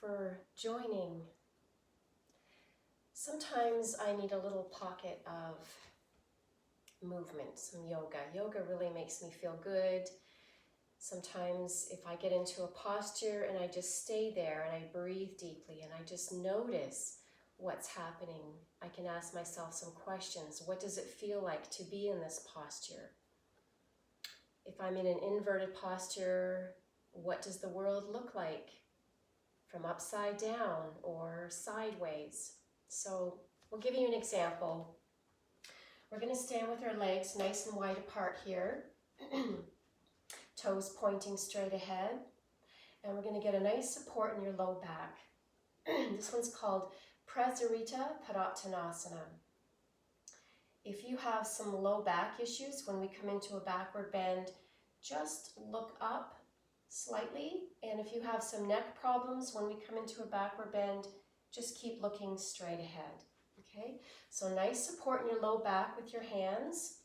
for joining. Sometimes I need a little pocket of movement, some yoga. Yoga really makes me feel good. Sometimes if I get into a posture and I just stay there and I breathe deeply and I just notice what's happening, I can ask myself some questions. What does it feel like to be in this posture? If I'm in an inverted posture, what does the world look like from upside down or sideways? So we'll give you an example. We're going to stand with our legs nice and wide apart here, toes pointing straight ahead, and we're going to get a nice support in your low back. This one's called Prasaritta, Padottanasana. If you have some low back issues when we come into a backward bend, just look up slightly, and if you have some neck problems when we come into a backward bend, just keep looking straight ahead. Okay, so nice support in your low back with your hands.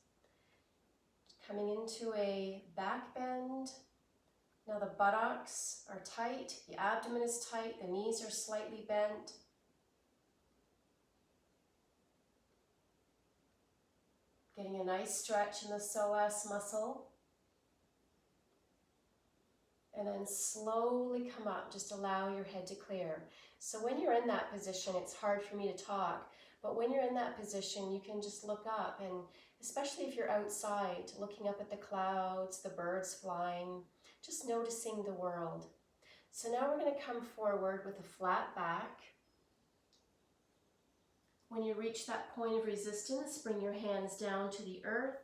Coming into a back bend. Now the buttocks are tight, the abdomen is tight, the knees are slightly bent. Getting a nice stretch in the psoas muscle. And then slowly come up, just allow your head to clear. So when you're in that position, it's hard for me to talk, but when you're in that position, you can just look up, and especially if you're outside, looking up at the clouds, the birds flying, just noticing the world. So now we're going to come forward with a flat back. When you reach that point of resistance, bring your hands down to the earth,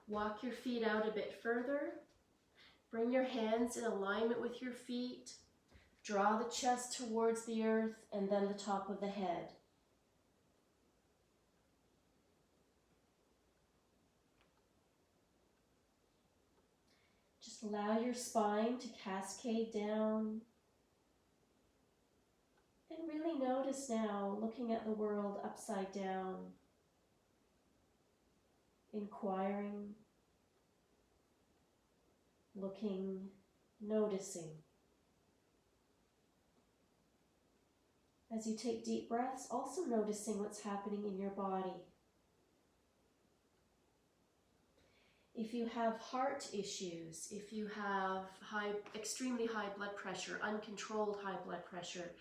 walk your feet out a bit further. Bring your hands in alignment with your feet. Draw the chest towards the earth and then the top of the head. Just allow your spine to cascade down. And really notice now, looking at the world upside down, inquiring, looking, noticing. As you take deep breaths, also noticing what's happening in your body. If you have heart issues, if you have extremely high blood pressure, uncontrolled high blood pressure,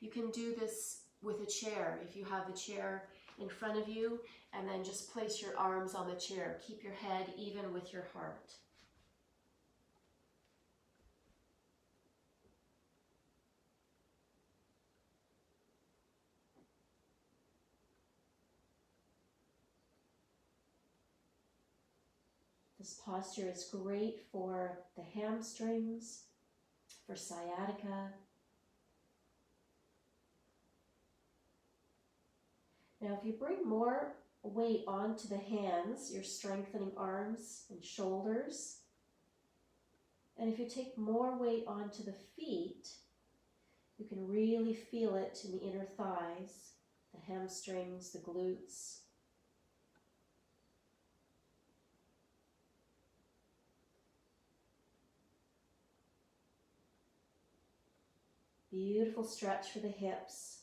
you can do this with a chair. If you have the chair in front of you, and then just place your arms on the chair. Keep your head even with your heart. This posture is great for the hamstrings, for sciatica. Now, if you bring more weight onto the hands, you're strengthening arms and shoulders. And if you take more weight onto the feet, you can really feel it in the inner thighs, the hamstrings, the glutes. Beautiful stretch for the hips.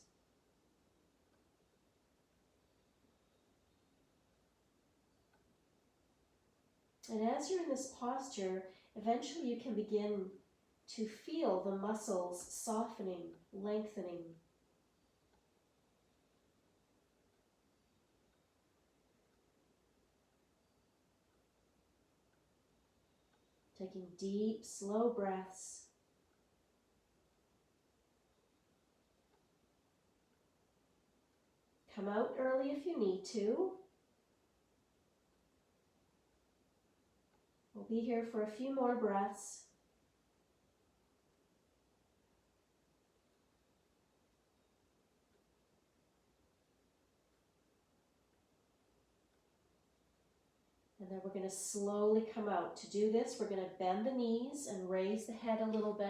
And as you're in this posture, eventually you can begin to feel the muscles softening, lengthening. Taking deep, slow breaths. Come out early if you need to. We'll be here for a few more breaths. And then we're going to slowly come out. To do this, we're going to bend the knees and raise the head a little bit.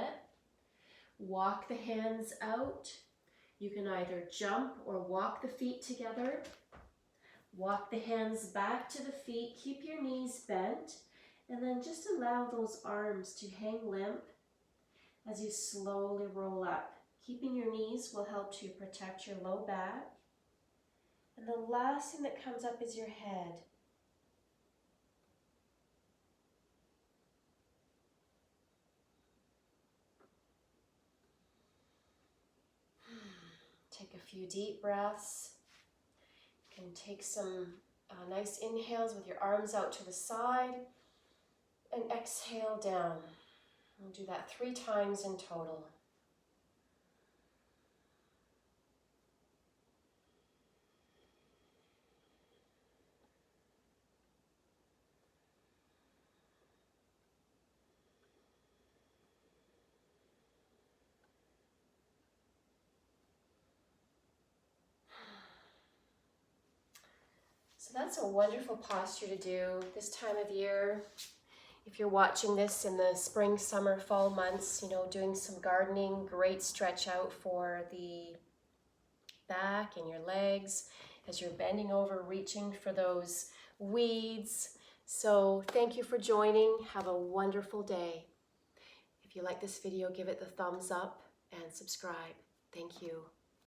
Walk the hands out. You can either jump or walk the feet together. Walk the hands back to the feet. Keep your knees bent. And then just allow those arms to hang limp as you slowly roll up Keeping your knees will help to protect your low back. And the last thing that comes up is your head. Take a few deep breaths. You can take some nice inhales with your arms out to the side and exhale down. We'll do that 3 times in total. So that's a wonderful posture to do this time of year. If you're watching this in the spring, summer, fall months, doing some gardening, great stretch out for the back and your legs as you're bending over, reaching for those weeds. So thank you for joining. Have a wonderful day. If you like this video, give it the thumbs up and subscribe. Thank you.